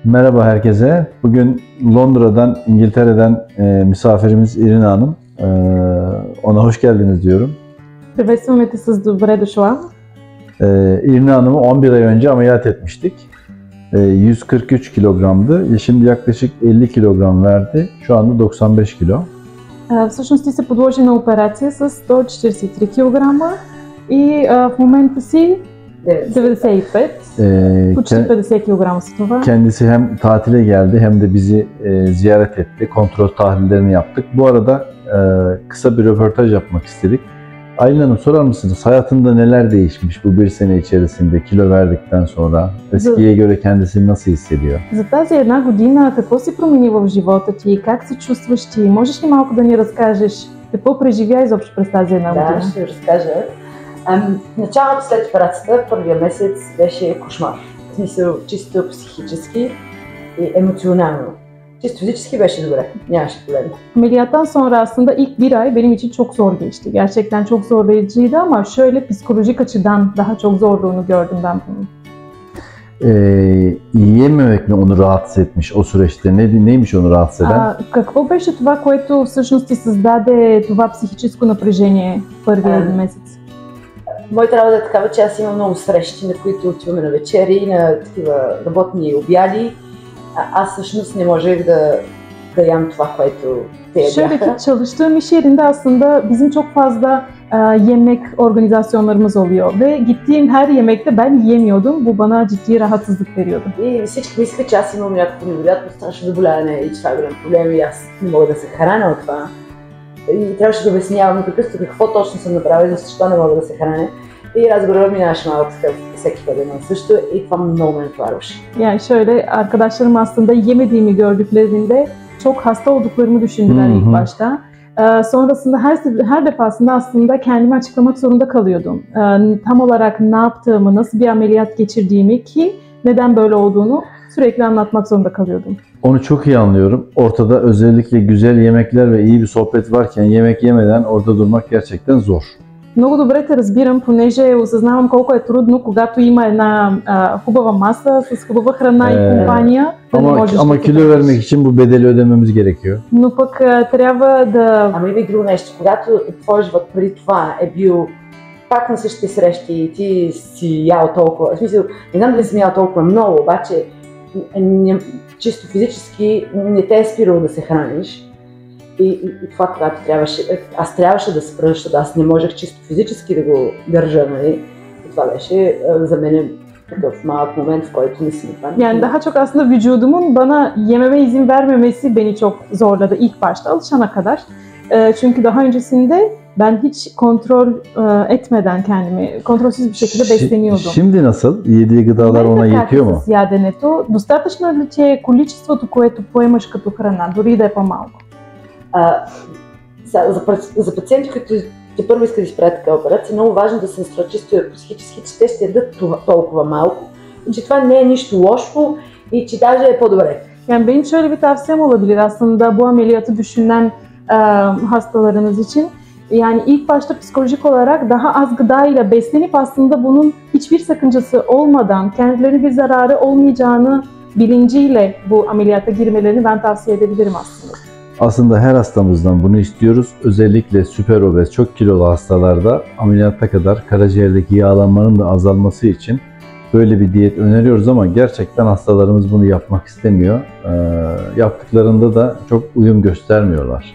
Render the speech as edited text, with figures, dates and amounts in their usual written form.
Merhaba herkese. Bugün Londra'dan, İngiltere'den misafirimiz Irina Hanım. Ona hoş geldiniz diyorum. Приветстваме те с добре дошла. Irina Hanım'ı 11 ay önce ameliyat etmiştik. 143 kilogramdı. Şimdi yaklaşık 50 kilogram verdi. Şu anda 95 kilo. Всъщност ти се подложи на операция с 143 кг и в момента си 95, почти 50 кг с това. Kendisi hem tatile geldi hem de bizi ziyaret etti. Kontrol tahlillerini yaptık. Bu arada kısa bir röportaj yapmak istedik. Aylin Hanım, sorar mısınız? Hayatında neler değişmiş bu bir sene içerisinde kilo verdikten sonra? Eskiye göre kendisini nasıl hissediyor? За тази една година какво се промени в живота ти? Как се чувстваш ти? Можеш ли малко да ни разкажеш какво преживя изобщо през тази една година? Да, ще разкажа. Началото след операцията, първия месец беше кошмар. В смисъл чисто психически и емоционално. Чисто физически беше добре, nямаше проблем. Ameliyattan sonra aslında ilk bir ay benim için çok zor geçti. Gerçekten çok zorlayıcıydı ama şöyle psikolojik açıdan daha çok zorluğunu gördüm ben bunun. Yiyememek mi onu раhatsız etmiş o süreçte? Neymiş onu rahatsız eden? Какво беше това, което всъщност ти създаде това психическо напрежение първия един месец? Моята работа е такава, че аз имам много срещи, на които отиваме на вечери, на такива работни обяди. Аз всъщност не можех да ям това, което те ядяха. Şöyle ki çalıştığım iş yerinde aslında bizim çok fazla yemek organizasyonlarımız oluyor ve gittiğim her yemekte ben yiyemiyordum. Bu bana ciddi rahatsızlık veriyordu. И всички мислеха, че аз имам някакво невероятно страшно заболяване и че това е голям проблем и аз не мога да се храня от това. И трябваше да обяснявам непрекъснато какво точно съм направила, защо не мога да се храня. И разговорът минаваше малко такъв всеки път също и това много ме натоварваше. Yani şöyle arkadaşlarım aslında yemediğimi gördüklerinde çok hasta olduklarımı düşündüler ilk başta. Sonrasında her defasında aslında kendimi açıklamak zorunda kalıyordum. Tam olarak ne yaptığımı, nasıl bir ameliyat geçirdiğimi ki neden böyle olduğunu sürekli anlatmak zorunda kalıyordum. Onu çok iyi anlıyorum. Ortada özellikle güzel yemekler ve iyi bir sohbet varken yemek yemeden orada durmak gerçekten zor. Много добре те разбирам, понеже осъзнавам колко е трудно, когато има една хубава маса с хубава храна и компания. Ama kilo vermek için bu bedeli ödememiz gerekiyor. Но пък трябва да... Ама има и друго нещо. Когато твой живот преди това е бил пак на същите срещи и ти си ял толкова, в смисъл, не знам дали съм ял толкова много, обаче чисто физически не те е спирало да се храниш. И това, когато аз трябваше да спра, защото аз не можех чисто физически да го държа, нали? И това беше за мен такъв малък момент, в който не си напомням. Yani daha çok aslında vücudumun bana yememe izin vermemesi beni çok zorladı ilk başta alışana kadar. Çünkü daha öncesinde ben hiç kontrol etmeden kendimi kontrolsüz bir şekilde besleniyordum. Şimdi nasıl? Yediği gıdalar ona yetiyor mu? Яденето, достатъчно ли ти е количеството, което поемаш като храна, дори да е по-малко? За пациенти, които те първо искат да изправят такава операция, е много важно да се настроят чисто психически, че те ще ядат толкова малко, и че това не е нищо лошо и че даже е по-добре. Yani benim şöyle bir tavsiyem olabilir aslında bu ameliyatı düşünen hastalarınız için. Yani ilk başta psikolojik olarak daha az gıda ile beslenip aslında bunun hiçbir sakıncası olmadan, kendilerine bir zararı olmayacağını bilinciyle bu ameliyata girmelerini ben tavsiye edebilirim aslında. Aslında her hastamızdan bunu istiyoruz. Özellikle süper obez, çok kilolu hastalarda ameliyatta kadar karaciğerdeki yağlanmanın da azalması için böyle bir diyet öneriyoruz ama gerçekten hastalarımız bunu yapmak istemiyor. Yaptıklarında da çok uyum göstermiyorlar.